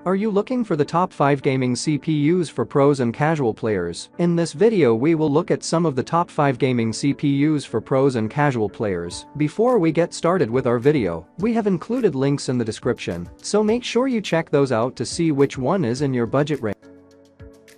Are you looking for the top 5 gaming CPUs for pros and casual players? In this video we will look at some of the top 5 gaming CPUs for pros and casual players. Before we get started with our video, we have included links in the description, so make sure you check those out to see which one is in your budget range.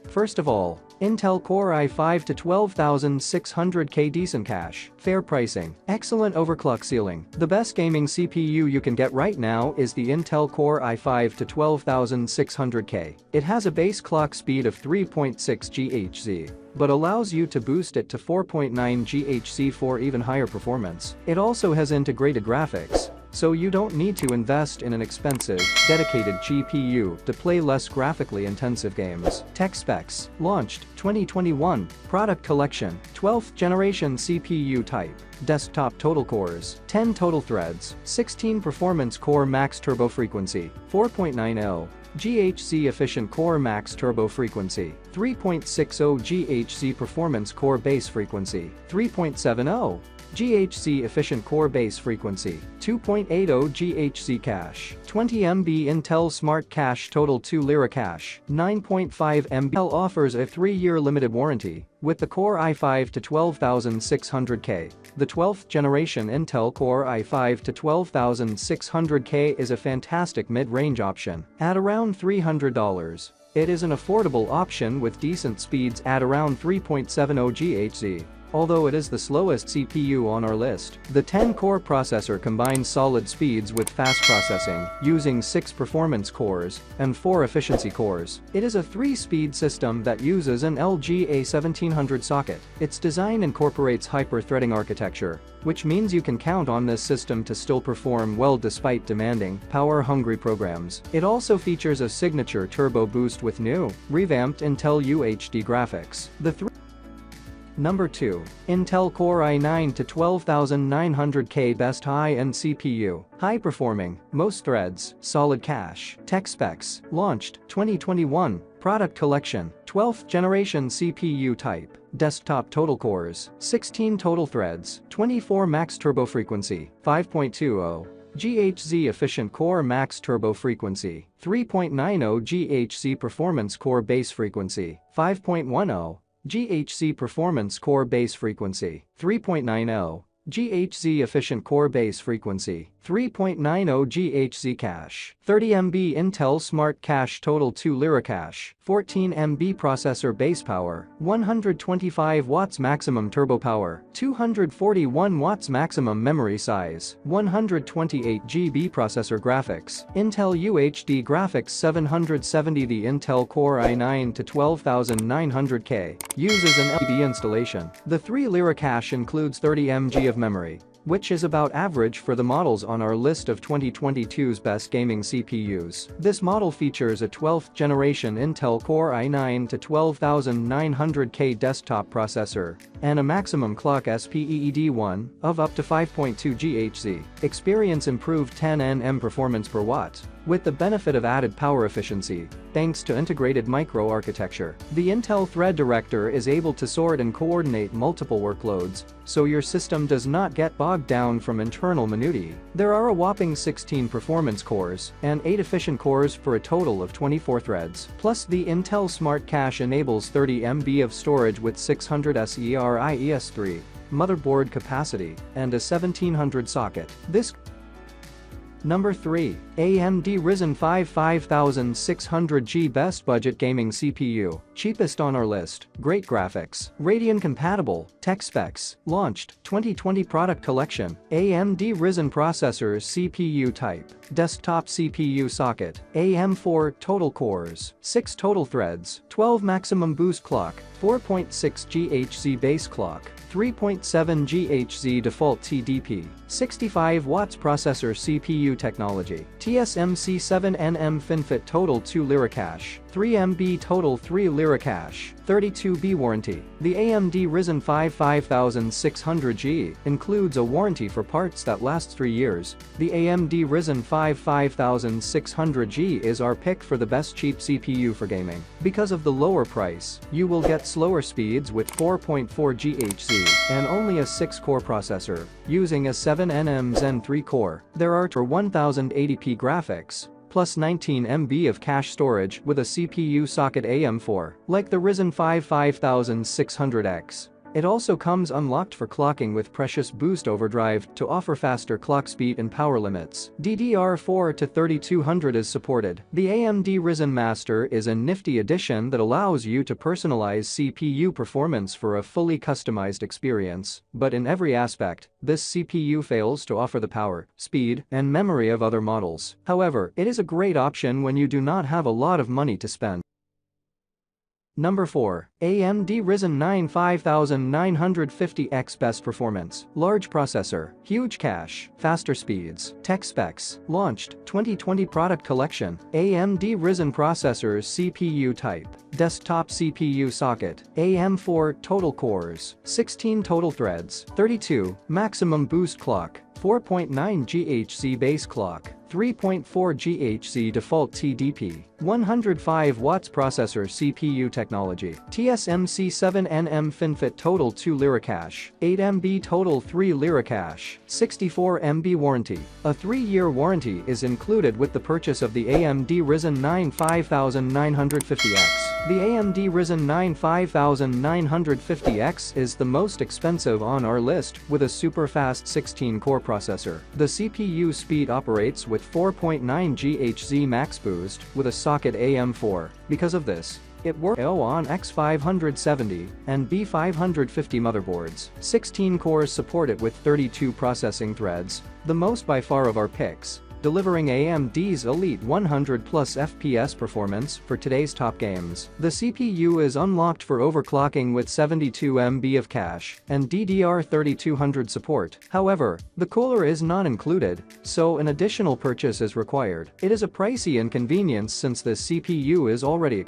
First of all, Intel Core i5 to 12,600K, decent cache, fair pricing, excellent overclock ceiling. The best gaming CPU you can get right now is the Intel Core i5 to 12,600K. It has a base clock speed of 3.6 GHz, but allows you to boost it to 4.9 GHz for even higher performance. It also has integrated graphics, so you don't need to invest in an expensive, dedicated GPU to play less graphically intensive games. Tech specs: launched 2021, product collection, 12th generation CPU type, desktop total cores, 10 total threads, 16 performance core max turbo frequency, 4.90 GHz efficient core max turbo frequency, 3.60 GHz performance core base frequency, 3.70 GHz efficient core base frequency, 2.80 GHz cache, 20 MB Intel Smart Cache total 2 Lira cache, 9.5 MB. Dell offers a 3-year limited warranty with the Core i5 to 12,600K. The 12th generation Intel Core i5 to 12,600K is a fantastic mid-range option at around $300. It is an affordable option with decent speeds at around 3.70 GHz. Although it is the slowest CPU on our list, the 10-core processor combines solid speeds with fast processing, using 6 performance cores and 4 efficiency cores. It is a 3-speed system that uses an LG A1700 socket. Its design incorporates hyper-threading architecture, which means you can count on this system to still perform well despite demanding, power-hungry programs. It also features a signature turbo boost with new, revamped Intel UHD graphics. Number 2. Intel Core i9 to 12,900K, best high-end CPU, high-performing, most threads, solid cache. Tech specs: launched 2021, product collection, 12th generation CPU type, desktop total cores, 16 total threads, 24 max turbo frequency, 5.20 GHz efficient core max turbo frequency, 3.90 GHz performance core base frequency, 5.10 GHz performance core base frequency, 3.90 GHz efficient core base frequency, 3.90 GHz cache, 30 MB Intel Smart Cache total 2 Lira cache, 14 MB processor base power, 125 watts maximum turbo power, 241 watts maximum memory size, 128 GB processor graphics, Intel UHD graphics 770. The Intel Core i9 to 12,900K uses an LED installation. The 3 Lira cache includes 30 MB of memory, which is about average for the models on our list of 2022's best gaming CPUs. This model features a 12th generation Intel Core i9 to 12,900K desktop processor and a maximum clock speed of up to 5.2 GHz. Experience improved 10 nm performance per watt, with the benefit of added power efficiency, thanks to integrated microarchitecture. The Intel Thread Director is able to sort and coordinate multiple workloads, so your system does not get bogged down from internal minutiae. There are a whopping 16 performance cores and 8 efficient cores for a total of 24 threads. Plus, the Intel Smart Cache enables 30 MB of storage with 600 SERIES3 motherboard capacity and a 1700 socket. Number 3. AMD Ryzen 5 5600G, best budget gaming CPU, cheapest on our list, great graphics, Radeon compatible. Tech specs: launched 2020, product collection, AMD Ryzen processors, CPU type, desktop CPU socket, AM4 total cores, 6 total threads, 12 maximum boost clock, 4.6 GHz base clock, 3.7 GHz default TDP, 65 watts processor CPU technology, TSMC 7nm FinFET total 2 Lira cache, 3 MB total 3 Lira cache, 32B warranty. The AMD Ryzen 5 5600G includes a warranty for parts that lasts 3 years. The AMD Ryzen 5 5600G is our pick for the best cheap CPU for gaming. Because of the lower price, you will get slower speeds with 4.4 GHz and only a 6-core processor, using a 7nm Zen 3 core. There are 1080p graphics, plus 19 MB of cache storage with a CPU socket AM4, like the Ryzen 5 5600X. It also comes unlocked for clocking with Precious Boost Overdrive to offer faster clock speed and power limits. DDR4 to 3200 is supported. The AMD Ryzen Master is a nifty addition that allows you to personalize CPU performance for a fully customized experience, but in every aspect, this CPU fails to offer the power, speed, and memory of other models. However, it is a great option when you do not have a lot of money to spend. Number 4. AMD Ryzen 9 5950X Best Performance. Large processor, huge cache, faster speeds. Tech specs. Launched 2020 product collection. AMD Ryzen processors CPU type. Desktop CPU socket. AM4 total cores. 16 total threads. 32 maximum boost clock. 4.9 GHz base clock. 3.4 GHz default TDP, 105 watts processor CPU technology, TSMC 7nm FinFET total 2 lira cache, 8 MB total 3 lira cache, 64 MB warranty. A 3-year warranty is included with the purchase of the AMD Ryzen 9 5950X. The AMD Ryzen 9 5950X is the most expensive on our list with a super fast 16-core processor. The CPU speed operates with 4.9 GHz max boost with a socket AM4. Because of this, it works on X570 and B550 motherboards. 16 cores support it with 32 processing threads, the most by far of our picks, delivering AMD's elite 100 plus FPS performance for today's top games. The CPU is unlocked for overclocking with 72 MB of cache and DDR3200 support. However, the cooler is not included, so an additional purchase is required. It is a pricey inconvenience since the CPU is already.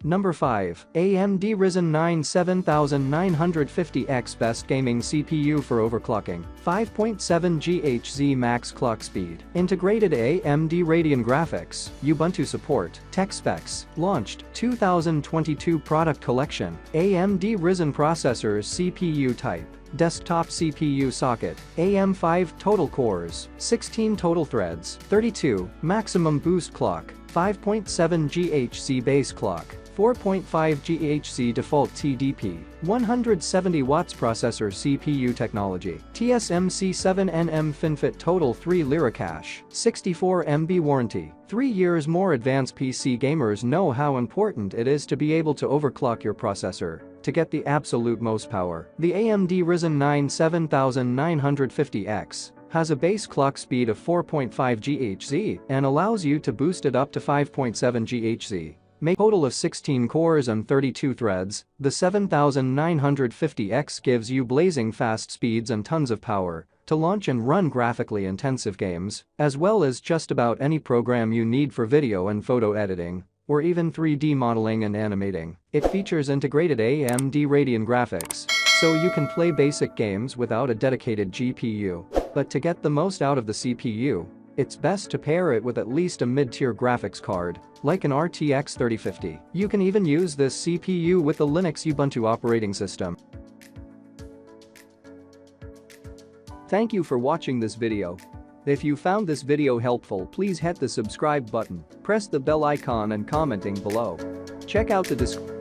Number 5. AMD Ryzen 9 7950X Best Gaming CPU for overclocking. 5.7 GHz max clock speed. Integrated AMD Radeon graphics. Ubuntu support. Tech specs. Launched 2022 product collection. AMD Ryzen processors CPU type. Desktop CPU socket, AM5 total cores, 16 total threads, 32 maximum boost clock, 5.7 GHz base clock, 4.5 GHz default TDP, 170 watts processor CPU technology, TSMC 7nm FinFET total 3 lira cache, 64 MB warranty. 3 years more. Advanced PC gamers know how important it is to be able to overclock your processor to get the absolute most power. The AMD Ryzen 9 7950X has a base clock speed of 4.5 GHz and allows you to boost it up to 5.7 GHz. Make a total of 16 cores and 32 threads, the 7950X gives you blazing fast speeds and tons of power to launch and run graphically intensive games, as well as just about any program you need for video and photo editing, or even 3D modeling and animating. It features integrated AMD Radeon graphics, so you can play basic games without a dedicated GPU. But to get the most out of the CPU, it's best to pair it with at least a mid-tier graphics card, like an RTX 3050. You can even use this CPU with the Linux Ubuntu operating system. Thank you for watching this video. If you found this video helpful, please hit the subscribe button, press the bell icon and commenting below. Check out the description.